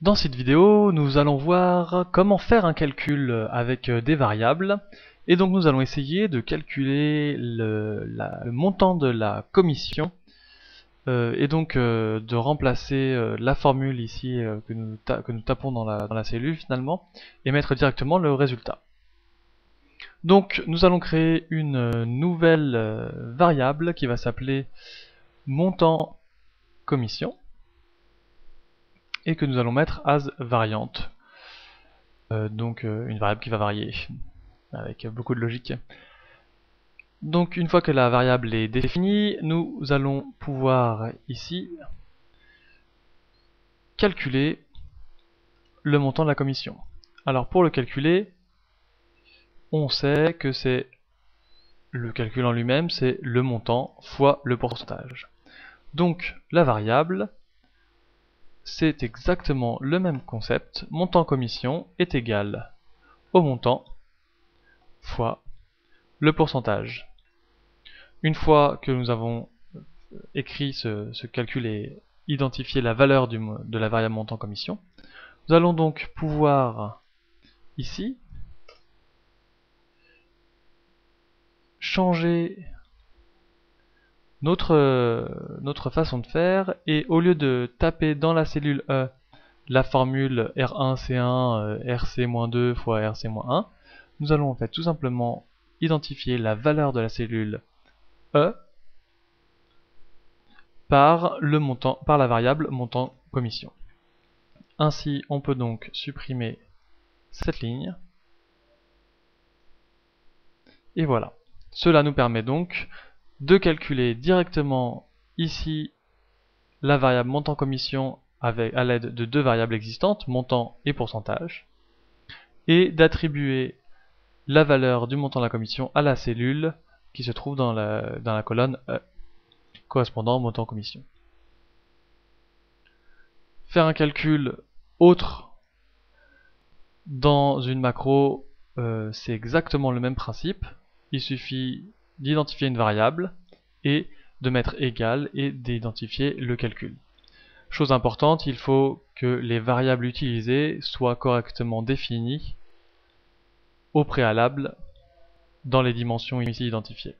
Dans cette vidéo, nous allons voir comment faire un calcul avec des variables. Et donc nous allons essayer de calculer le montant de la commission et donc de remplacer la formule ici que nous tapons dans la cellule finalement et mettre directement le résultat. Donc nous allons créer une nouvelle variable qui va s'appeler montant commission et que nous allons mettre as variante. Donc une variable qui va varier avec beaucoup de logique. Donc une fois que la variable est définie, nous allons pouvoir ici calculer le montant de la commission. Alors pour le calculer, on sait que c'est le calcul en lui-même, c'est le montant fois le pourcentage. Donc la variable, c'est exactement le même concept. Montant commission est égal au montant fois le pourcentage. Une fois que nous avons écrit ce calcul et identifié la valeur de la variable montant commission, nous allons donc pouvoir ici changer notre façon de faire, et au lieu de taper dans la cellule E la formule R1C1 RC-2 fois RC-1, nous allons en fait tout simplement identifier la valeur de la cellule E par la variable montant commission. Ainsi, on peut donc supprimer cette ligne. Et voilà. Cela nous permet donc de calculer directement ici la variable montant commission à l'aide de deux variables existantes, montant et pourcentage, et d'attribuer la valeur du montant de la commission à la cellule qui se trouve dans la colonne E, correspondant au montant commission. Faire un calcul autre dans une macro, c'est exactement le même principe. Il suffit d'identifier une variable et de mettre égal et d'identifier le calcul. Chose importante, il faut que les variables utilisées soient correctement définies au préalable dans les dimensions ici identifiées.